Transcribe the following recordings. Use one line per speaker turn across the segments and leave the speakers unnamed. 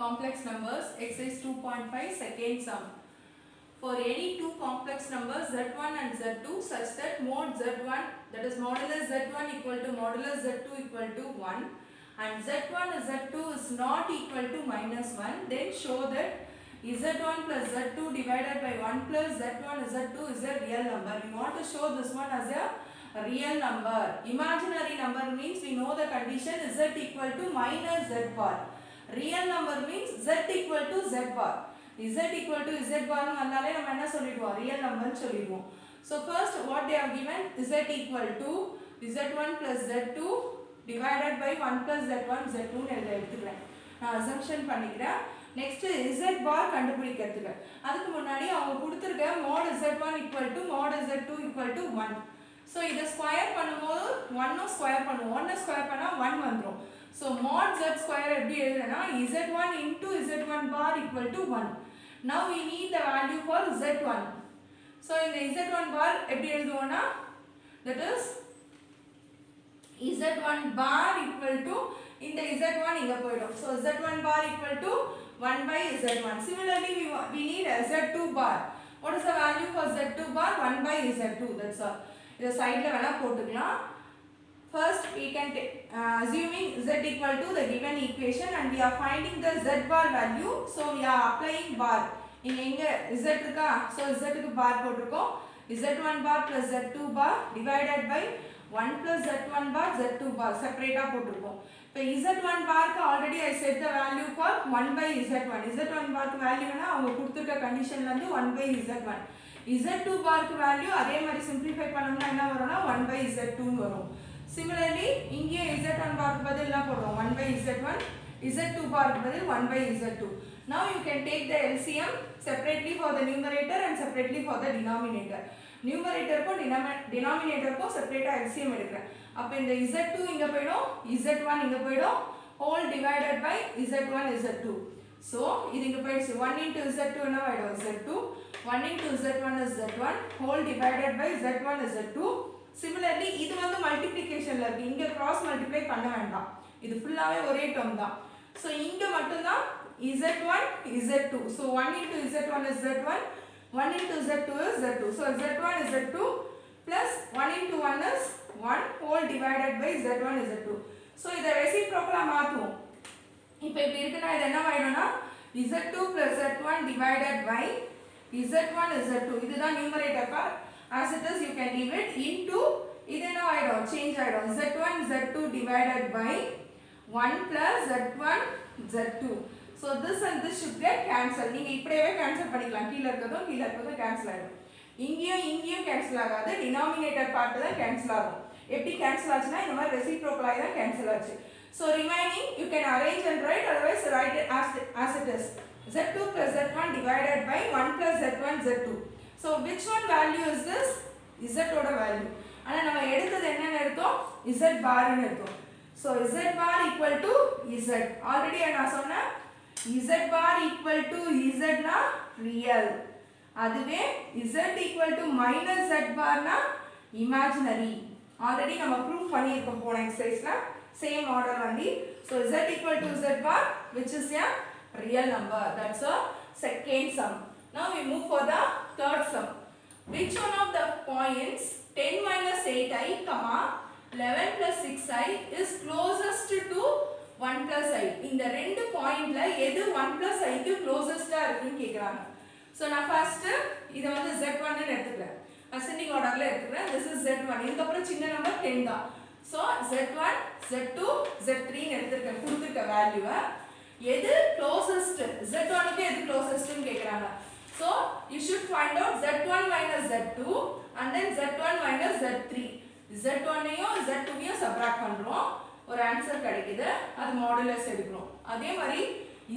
complex numbers, exercise 2.5 second sum. For any two complex numbers z1 and z2 such that mod z1, that is modulus z1 equal to modulus z2 equal to 1 and z1 and z2 is not equal to minus 1, then show that z1 plus z2 divided by 1 plus z1 z2 is a real number. We want to show this one as a real number. Imaginary number means we know the condition z equal to minus z bar. Real number means z equal to z bar. Z equal to z bar வந்தாலே நம்ம என்ன சொல்லிடுவோம், real number சொல்லிடுவோம். So first what they have given, z equal to z1 plus z2 divided by 1 plus z1 z2 ன்னு எடுத்துக்கிறேன். நான் assumption பண்ணிக்கிறேன். next z bar கண்டுபிடிக்கிறதுக்கு அதுக்கு முன்னாடி அவங்க கொடுத்திருக்க mod z1 equal to mod z2 equal to 1. so இத ஸ்கொயர் பண்ணும்போது 1 ஸ்கொயர் பண்ணுவோம். 1 ஸ்கொயர் பண்ணா 1 வந்துரும். so mod z square எப்படி எழுதுறேன்னா z1 into z1 bar equal to 1. now we need the value for z1. so இந்த z1 bar எப்படி எழுதுவோம்னா that is z1 bar equal to இந்த z1 இங்க போய்டும். so z1 bar equal to 1 by z1. similarly we need z2 bar. what is the value for z2 bar? 1 by z2. that's all. இத சைடுல வேணா போட்டுக்கலாம். first we can take, assuming z equal to the given equation and we are finding the z bar value. so we are applying bar. இங்க z இருக்கா, so z க்கு bar போட்டுருக்கோம். z1 bar plus z2 bar divided by 1 plus z1 bar z2 bar செப்பரேட்டா போட்டுருக்கோம். இப்போ z1 bar க்கு already I set the value for 1 by z1. z1 bar க்கு வேல்யூனா அவங்க கொடுத்திருக்க கண்டிஷன்ல இருந்து 1 by z1. z2 bar க்கு வேல்யூ அதே மாதிரி சிம்பிளிஃபை பண்ணோம்னா என்ன வரும்னா 1 by z2 ன்னு வரும். similarly இங்கே z1 bar க்கு பதிலா என்ன போடுறோம், 1 by z1, z2 bar க்கு பதில் 1 by z2. now you can take the LCM separately for the numerator and separately for the denominator. numerator को denominator को செப்பரேட்டா LCM எடுக்கிறேன். அப்ப இந்த z2 இங்க போய்டும், z1 இங்க போய்டும், whole divided by z1 z2. so இது இங்க போயிடுச்சு. 1 into z2 என்ன ஆயிடும், z2. 1 into z1 is z1 whole divided by z1 is z2. similarly இது வந்து மல்டிப்ளிகேஷன்ல இருக்கு, இங்க கிராஸ் மல்டிப்ளை பண்ண வேண்டாம், இது ஃபுல்லாவே ஒரே டேர்ம் தான். so இங்க மட்டும் தான் z1 z2. so 1 into z1 is z1, 1 into z2 is z2. so z1 is z2 plus 1 into 1 is 1 whole divided by z1 is z2. so இத ரெசிப்ரோக்கலா மாத்துவோம். இப்போ இப்படி இருக்குனா இது என்ன ஆயிடும்னா z2 plus z1 divided by z1 is z2. இதுதான் numerator part. as it is you can leave it into இது என்ன ஆயிடும், சேஞ்ச் ஆயிடும். z1 z2 divided by 1 plus z1 z2. so this and this should get cancelled. நீங்க இப்படியே cancel பண்ணிக்கலாம். கீழ இருக்கதும் cancel ஆயிடும். இங்கேயும் கேன்சல் ஆகாது, டினாமினேட்டர் பார்ட் தான் கேன்சல் ஆகும். எப்படி கேன்சல் ஆச்சுன்னா இந்த மாதிரி ரெசிப்ரோக்கலா தான் கேன்சல் ஆச்சு. so remaining you can arrange and write, otherwise write it as it is. z2 plus z1 divided by 1 plus z1 z2. so which one value is this? z ஓட value. ஆனா நம்ம எடுத்தது என்னன்னு எடுத்தோம், z bar ன்னு எடுத்தோம். so z bar equal to z. already நான் சொன்னேன் z bar equal to z னா real. அதுவே z equal to minus z bar னா imaginary. already நம்ம ப்ரூஃப் பண்ணியிருக்கோம் போன எக்ஸசைஸ்ல, same order only. so z equal to z bar which is a real number. that's a second sum. now we move for the third sum. which one of the points 10 minus 8i, 11 plus 6i is closest to 1 plus i? இந்த ரெண்டு பாயிண்ட்ல எது 1 plus i க்கு closest-ஆ இருக்குன்னு கேக்குறாங்க. so நான் first இத வந்து z1 ன்னு எடுத்துக்கிறேன், ascending orderல எடுத்துக்கிறேன். this is z1. இதுக்கு அப்புறம் சின்ன நம்பர் 10 தான். so z1 z2 z3 ன்னு எடுத்துக்கிறேன். கொடுத்திருக்க வேல்யூவை எது closest, z1 க்கு எது closest ன்னு கேக்குறாங்க. so you should find out z1 minus z2 and then z1 minus z3. z1 ஐயும் z2 ஐயும் சப்ட்ராக்ட் பண்றோம், ஒரு ஆன்சர் கிடைக்குது, அது மாடுலஸ் எடுக்கிறோம். அதே மாதிரி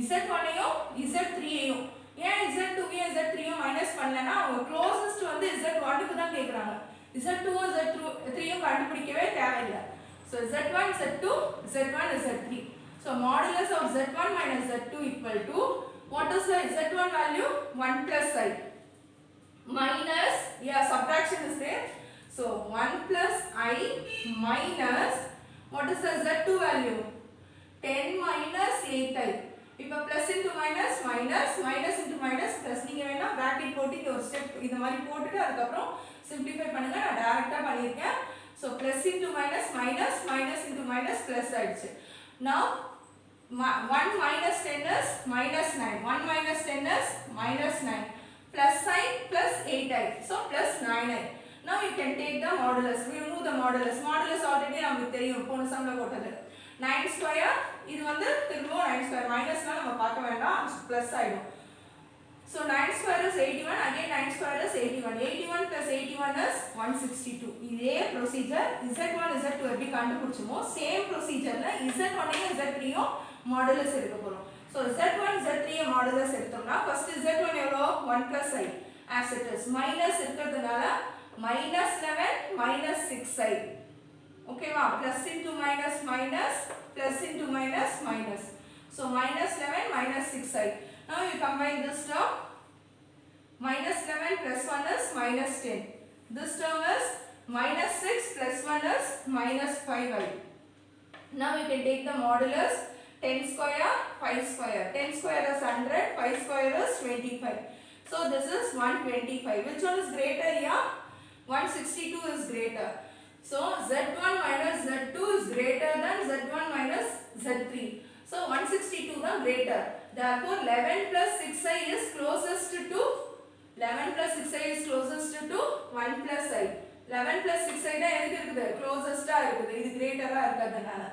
z1 ஐயும் z3 ஐயும், ஏன் z2 ஐயும் z3 ஐயும் மைனஸ் பண்ணலனா அவங்க க்ளோசஸ்ட் வந்து z1 க்கு தான் கேக்குறாங்க. z2 z3 ஐயும் கண்டுபிடிக்கவே தேவையில்லை. so z1 z2 z1 z3. so modulus of z1 minus z2 equal to, what is the z1 value? 1 plus i minus, subtraction is there. so 1 plus i minus, what is the z2 value? 10 minus 8i. இப்போ இப்போ plus into minus minus minus into minus plus நீங்க வேணா bracket போட்டு இங்க ஒரு step இந்த மாதிரி போட்டுட்டு அதுக்கு அப்புறம் simplify பண்ணுங்க நான் டைரக்டா பண்ணிருக்கேன் so plus into minus minus minus into minus plus ஆயிடுச்சு now 1 minus 10 is minus 9 1 minus 10 is minus 9 plus sign plus 8i so plus 9i now you can take the modulus we remove the modulus already நமக்கு தெரியும் போன சம்ல போட்டது 9 square இது வந்து திரும்ப 9 square மைனஸ்னா நம்ம பார்க்க வேண்டாம் பிளஸ் ஆயிடும் so 9 square is 81 again 9 square is 81 81 plus 81 is 162 இதே procedure z1 z2 எப்படி கண்டுபிடிச்சோமோ சேம் procedure-ல z1 ஐயும் z3 ஐயும் மாடுலஸ் எடுக்க போறோம் so z1 z3 மாடுலஸ் எடுத்தோம்னா first z1 எவ்வளோ 1 plus i as it is minus இருக்கிறதுனால -11 -6i okay va plus into minus minus plus into minus minus so -11 -6i now you combine this term -11 plus 1 is -10 this term is -6 plus 1 is -5i now you can take the modulus 10 square 5 square 10 square is 100 5 square is 25 so this is 125 which one is greater here 162 is greater so z1 minus z2 is greater than z1 minus z3 so 162 is greater therefore 11 plus 6i is closest to 11 plus 6i is closest to 1 plus i 11 plus 6i தான் எதுக்கு இருக்குது closest-ஆ இருக்குது இது greater-ஆ இருக்கிறதுனால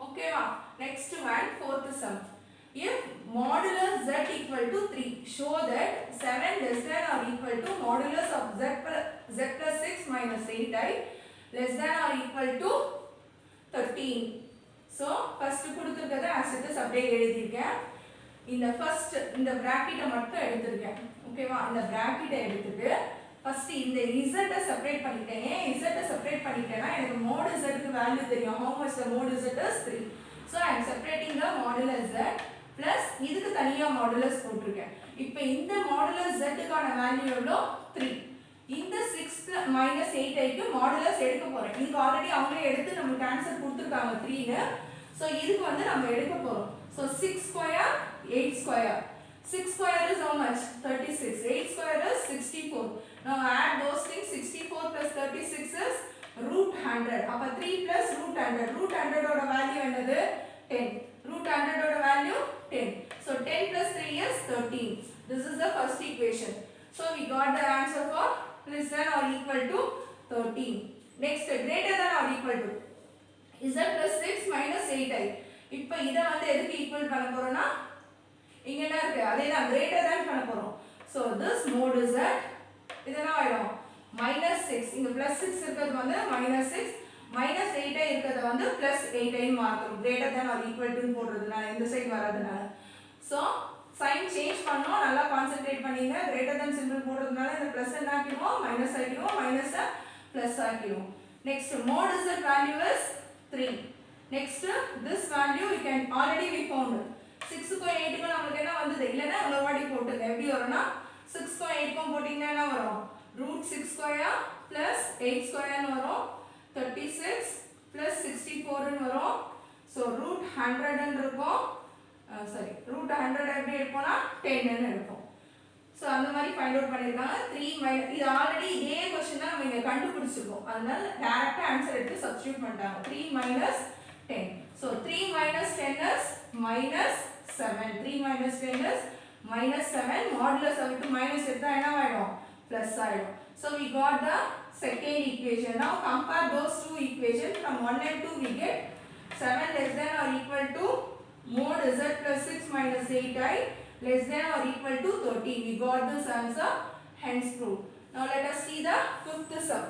okay va next one fourth sum if modulus z equal to 3 show that 7 less than or equal to modulus of z plus 6 minus 8i less than or equal to 13 so first கொடுத்திருக்கிறது as it is அப்படியே எழுதிருக்கேன் இந்த first இந்த bracket மட்டும் எடுத்துர்க்கேன் ஓகேவா இந்த bracket எடுத்துட்டு first இந்த z separate பண்ணிட்டேன் ஏன் z செப்பரேட் பண்ணிட்டேனா எனக்கு mod z க்கு வேல்யூ தெரியும் how much the mod z is 3 so I am separating the modulus z plus இதுக்கு தனியா modulus போட்டுருக்கேன் இப்போ இந்த modulus z க்கான வேல்யூ எவ்வளோ 3 இந்த 6 minus 8i க்கு modulus எடுக்க போறேன் இதுக்கு ஆல்ரெடி அவங்களே எடுத்து நமக்கு ஆன்சர் கொடுத்திருக்காங்க 3 னு சோ இதுக்கு வந்து நம்ம எடுக்க போறோம் so 6 square 8 square 6 square is how much 36 8 square is 64 now add those things 64 plus 36 is root 100 அப்ப 3 plus root 100 ஓட வேல்யூ என்னது 10 root 100 ஓட value 10 so 10 plus 3 is 13 this is the first equation so we got the answer for less than or equal to 13 next greater than or equal to z plus 6 minus 8i இப்போ இத வந்து எதுக்கு equal பண்ண போறோம்னா இங்க என்ன இருக்கு அதேதான் greater than பண்ண போறோம் so this mod z இது என்ன ஆயிடும் -6 இங்க +6 இருக்கிறது வந்து -6 -8 இருக்கிறது வந்து +8 மாத்தணும் greater than or equal to போடுறதுனால இந்த சைடு வரதுனால so sign change பண்ணோம் நல்லா கான்சென்ட்ரேட் பண்ணீங்க greater than சிம்பிள் போடுறதுனால இந்த ப்ளஸ் என்ன ஆக்கிடுவோம் மைனஸ் ஆக்கிடுவோம் மைனஸ் ப்ளஸ் ஆக்கிடுவோம் next mod z value is 3 next this value you can already we found 6 க்கு 8 க்கு நமக்கு என்ன வந்தது இல்லனா ஒரு வாட்டி போட்டுங்க எப்படி வரும்னா 6 க்கு 8 க்கு போடிங்கன்னா என்ன வரும் √6 square plus 8 square னு வரும் 36 plus 64 னு வரும் so √100 ன்னு இருக்கும் sorry √100 எப்படி எடுப்போம்னா 10 ன்னு எடுப்போம் so அந்த மாதிரி ஃபைண்ட் அவுட் பண்ணிருக்காங்க 3 இது ஆல்ரெடி இதே क्वेश्चन தான் நம்ம இங்க கண்டுபிடிச்சிருக்கோம் அதனால டைரக்டா ஆன்சர் எடுத்து சப்ஸ்டிட்யூட் பண்ணிட்டாங்க 3 - 10 so 3 - 10 is -7 3 - 10 is -7 modulus of it minus எடுத்தா என்ன ஆயிடும் plus ஆயிடும் so we got the second equation now compare those two equations from 1 and 2 we get 7 less than or equal to mod z plus 6 minus 8i less than or equal to 13 we got this answer hence proved now let us see the fifth sum